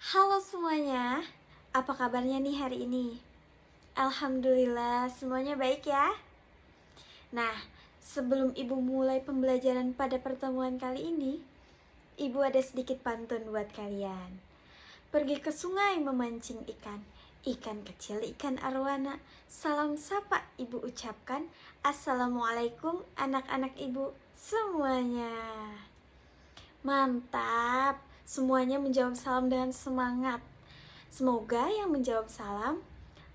Halo semuanya, apa kabarnya nih hari ini? Alhamdulillah semuanya baik ya. Nah, sebelum ibu mulai pembelajaran pada pertemuan kali ini, ibu ada sedikit pantun buat kalian. Pergi ke sungai memancing ikan, ikan kecil ikan arwana. Salam sapa ibu ucapkan, assalamualaikum anak-anak ibu semuanya. Mantap, semuanya menjawab salam dengan semangat. Semoga yang menjawab salam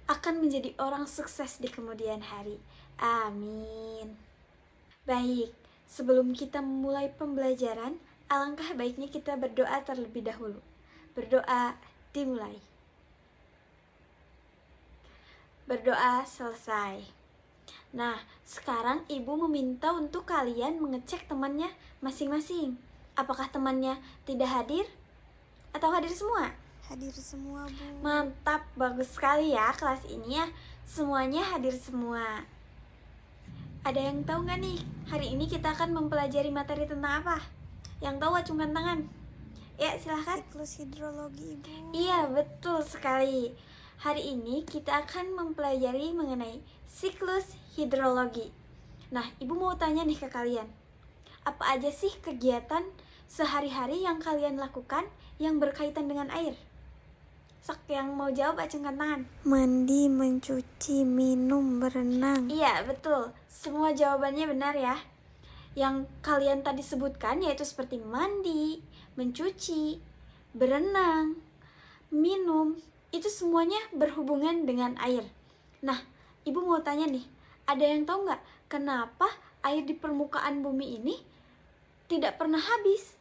akan menjadi orang sukses di kemudian hari. Amin. Baik, sebelum kita memulai pembelajaran, alangkah baiknya kita berdoa terlebih dahulu. Berdoa dimulai. Berdoa selesai. Nah, sekarang ibu meminta untuk kalian mengecek temannya masing-masing. Apakah temannya tidak hadir atau hadir semua? Hadir semua, Bu. Mantap, bagus sekali ya kelas ini ya. Semuanya hadir semua. Ada yang tahu nggak nih, hari ini kita akan mempelajari materi tentang apa? Yang tahu acungkan tangan. Ya, silahkan. Siklus hidrologi, Ibu. Iya, betul sekali. Hari ini kita akan mempelajari mengenai siklus hidrologi. Nah, ibu mau tanya nih ke kalian. Apa aja sih kegiatan sehari-hari yang kalian lakukan yang berkaitan dengan air? Sok, yang mau jawab acungkan tangan. Mandi, mencuci, minum, berenang. Iya, betul. Semua jawabannya benar ya. Yang kalian tadi sebutkan yaitu seperti mandi, mencuci, berenang, minum, itu semuanya berhubungan dengan air. Nah, ibu mau tanya nih, ada yang tahu nggak kenapa air di permukaan bumi ini tidak pernah habis?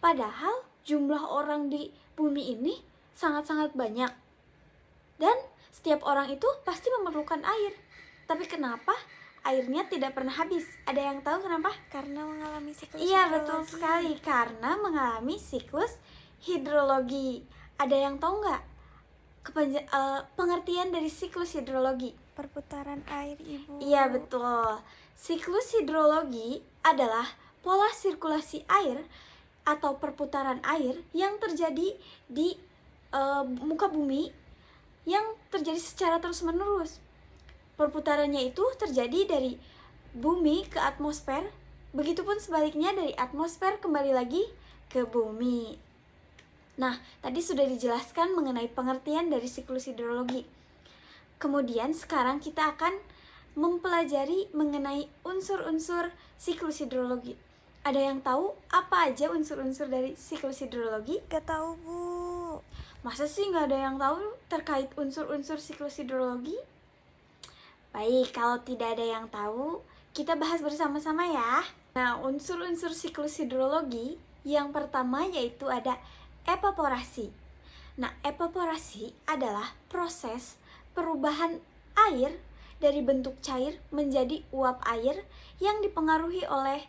Padahal jumlah orang di bumi ini sangat-sangat banyak. Dan setiap orang itu pasti memerlukan air. Tapi kenapa airnya tidak pernah habis? Ada yang tahu kenapa? Karena mengalami siklus Iya, hidrologi. betul sekali. Karena mengalami siklus hidrologi. Ada yang tahu nggak pengertian dari siklus hidrologi? Perputaran air, Ibu. Iya, betul. Siklus hidrologi adalah pola sirkulasi air atau perputaran air yang terjadi di muka bumi yang terjadi secara terus-menerus. Perputarannya itu terjadi dari bumi ke atmosfer, begitupun sebaliknya dari atmosfer kembali lagi ke bumi. Nah, tadi sudah dijelaskan mengenai pengertian dari siklus hidrologi. Kemudian sekarang kita akan mempelajari mengenai unsur-unsur siklus hidrologi. Ada yang tahu apa aja unsur-unsur dari siklus hidrologi? Gak tahu, Bu. Masa sih nggak ada yang tahu terkait unsur-unsur siklus hidrologi? Baik, kalau tidak ada yang tahu, kita bahas bersama-sama ya. Nah, unsur-unsur siklus hidrologi yang pertama yaitu ada evaporasi. Nah, evaporasi adalah proses perubahan air dari bentuk cair menjadi uap air yang dipengaruhi oleh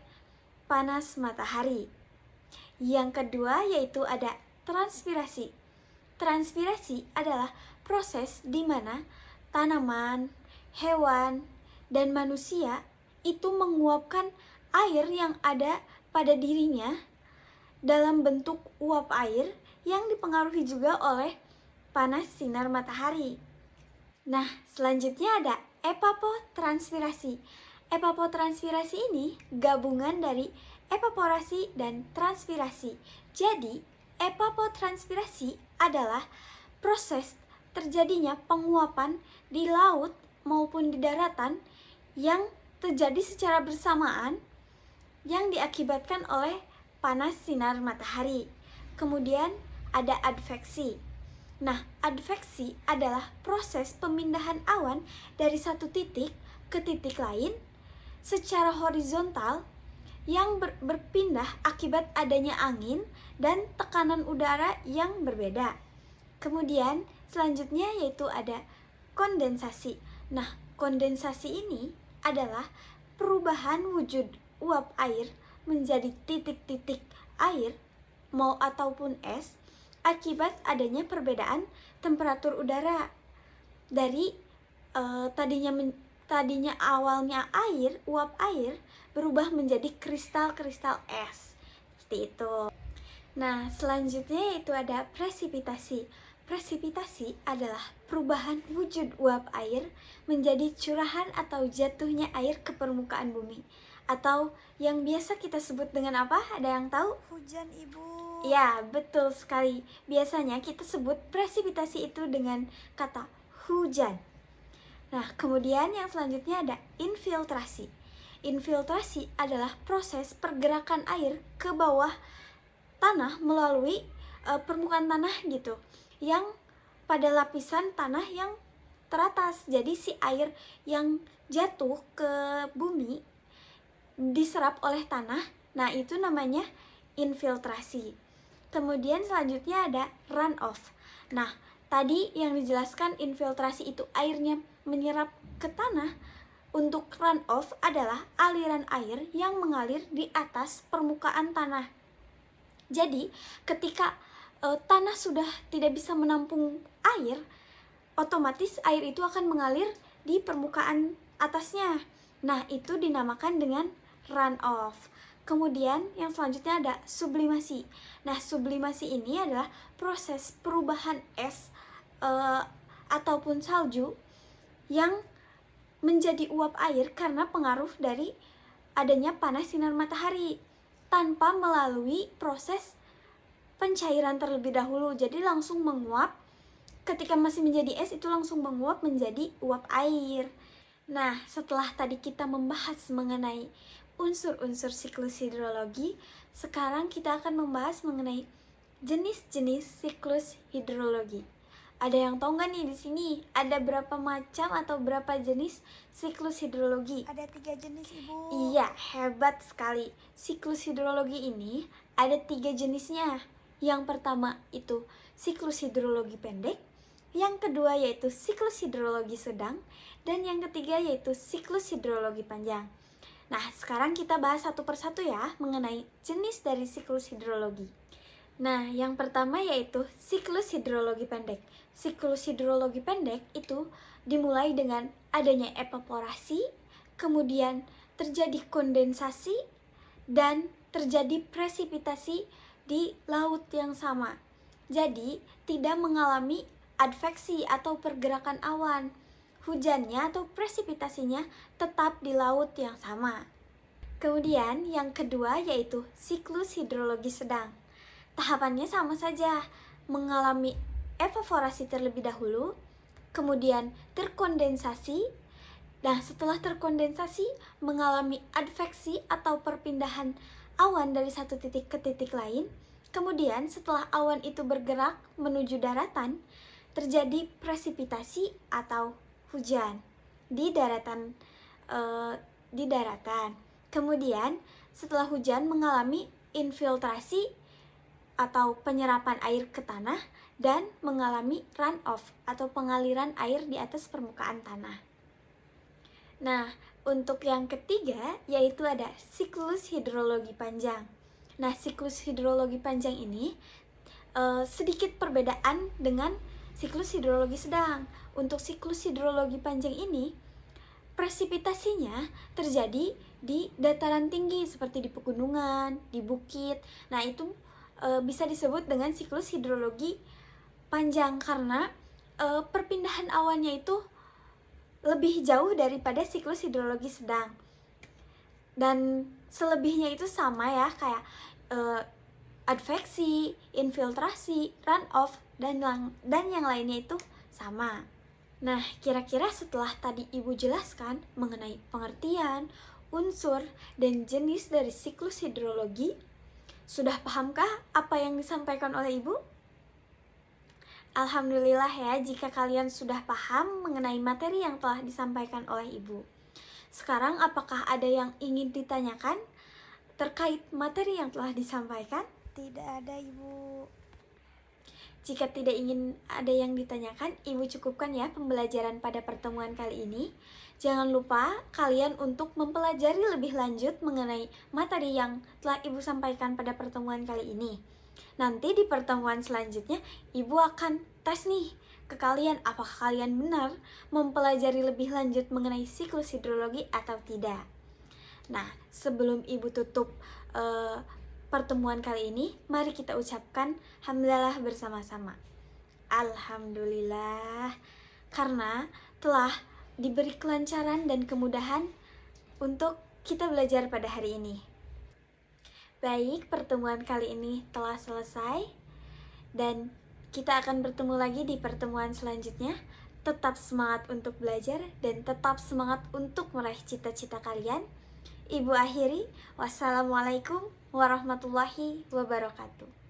panas matahari. Yang kedua yaitu ada transpirasi. Transpirasi adalah proses di mana tanaman, hewan, dan manusia itu menguapkan air yang ada pada dirinya dalam bentuk uap air yang dipengaruhi juga oleh panas sinar matahari. Nah, selanjutnya ada evapotranspirasi. Evapotranspirasi ini gabungan dari evaporasi dan transpirasi. Jadi, evapotranspirasi adalah proses terjadinya penguapan di laut maupun di daratan yang terjadi secara bersamaan yang diakibatkan oleh panas sinar matahari. Kemudian ada adveksi. Nah, adveksi adalah proses pemindahan awan dari satu titik ke titik lain secara horizontal yang berpindah akibat adanya angin dan tekanan udara yang berbeda. Kemudian selanjutnya yaitu ada kondensasi. Nah, kondensasi ini adalah perubahan wujud uap air menjadi titik-titik air mau ataupun es akibat adanya perbedaan temperatur udara dari tadinya awalnya air, uap air berubah menjadi kristal-kristal es. Seperti itu. Nah, selanjutnya yaitu ada presipitasi. Presipitasi adalah perubahan wujud uap air menjadi curahan atau jatuhnya air ke permukaan bumi. Atau yang biasa kita sebut dengan apa? Ada yang tahu? Hujan, Ibu. Ya, betul sekali. Biasanya kita sebut presipitasi itu dengan kata hujan. Nah, kemudian yang selanjutnya ada infiltrasi. Infiltrasi adalah proses pergerakan air ke bawah tanah melalui permukaan tanah gitu, yang pada lapisan tanah yang teratas. Jadi si air yang jatuh ke bumi diserap oleh tanah. Nah, itu namanya infiltrasi. Kemudian selanjutnya ada runoff. Nah, tadi yang dijelaskan infiltrasi itu airnya menyerap ke tanah. Untuk runoff adalah aliran air yang mengalir di atas permukaan tanah. Jadi, ketika tanah sudah tidak bisa menampung air, otomatis air itu akan mengalir di permukaan atasnya. Nah, itu dinamakan dengan runoff. Kemudian yang selanjutnya ada sublimasi. Nah, sublimasi ini adalah proses perubahan es ataupun salju yang menjadi uap air karena pengaruh dari adanya panas sinar matahari, tanpa melalui proses pencairan terlebih dahulu. Jadi langsung menguap, ketika masih menjadi es itu langsung menguap menjadi uap air. Nah, setelah tadi kita membahas mengenai unsur-unsur siklus hidrologi, sekarang kita akan membahas mengenai jenis-jenis siklus hidrologi. Ada yang tahu nggak nih di sini ada berapa macam atau berapa jenis siklus hidrologi? Ada 3 jenis, Ibu. Iya, hebat sekali. Siklus hidrologi ini ada 3 jenisnya. Yang pertama itu siklus hidrologi pendek, yang kedua yaitu siklus hidrologi sedang, dan yang ketiga yaitu siklus hidrologi panjang. Nah, sekarang kita bahas satu persatu ya mengenai jenis dari siklus hidrologi. Nah, yang pertama yaitu siklus hidrologi pendek. Siklus hidrologi pendek itu dimulai dengan adanya evaporasi, kemudian terjadi kondensasi, dan terjadi presipitasi di laut yang sama. Jadi, tidak mengalami adveksi atau pergerakan awan. Hujannya atau presipitasinya tetap di laut yang sama. Kemudian, yang kedua yaitu siklus hidrologi sedang. Tahapannya sama saja, mengalami evaporasi terlebih dahulu, kemudian terkondensasi. Nah, setelah terkondensasi mengalami adveksi atau perpindahan awan dari satu titik ke titik lain. Kemudian setelah awan itu bergerak menuju daratan, terjadi presipitasi atau hujan di daratan. Kemudian setelah hujan mengalami infiltrasi atau penyerapan air ke tanah dan mengalami runoff atau pengaliran air di atas permukaan tanah. Nah, untuk yang ketiga yaitu ada siklus hidrologi panjang. Nah, siklus hidrologi panjang ini sedikit perbedaan dengan siklus hidrologi sedang. Untuk siklus hidrologi panjang ini, presipitasinya terjadi di dataran tinggi seperti di pegunungan, di bukit. Nah, itu bisa disebut dengan siklus hidrologi panjang karena perpindahan awannya itu lebih jauh daripada siklus hidrologi sedang. Dan selebihnya itu sama ya, kayak adveksi, infiltrasi, runoff, dan yang lainnya itu sama. Nah, kira-kira setelah tadi Ibu jelaskan mengenai pengertian, unsur, dan jenis dari siklus hidrologi, sudah pahamkah apa yang disampaikan oleh Ibu? Alhamdulillah ya jika kalian sudah paham mengenai materi yang telah disampaikan oleh Ibu. Sekarang apakah ada yang ingin ditanyakan terkait materi yang telah disampaikan? Tidak ada, Ibu. Jika tidak ingin ada yang ditanyakan, Ibu cukupkan ya pembelajaran pada pertemuan kali ini. Jangan lupa kalian untuk mempelajari lebih lanjut mengenai materi yang telah Ibu sampaikan pada pertemuan kali ini. Nanti di pertemuan selanjutnya, Ibu akan tes nih ke kalian apakah kalian benar mempelajari lebih lanjut mengenai siklus hidrologi atau tidak. Nah, sebelum Ibu tutup pertemuan kali ini, mari kita ucapkan hamdalah bersama-sama. Alhamdulillah, karena telah diberi kelancaran dan kemudahan untuk kita belajar pada hari ini. Baik, pertemuan kali ini telah selesai dan kita akan bertemu lagi di pertemuan selanjutnya. Tetap semangat untuk belajar dan tetap semangat untuk meraih cita-cita kalian. Ibu akhiri, wassalamualaikum warahmatullahi wabarakatuh.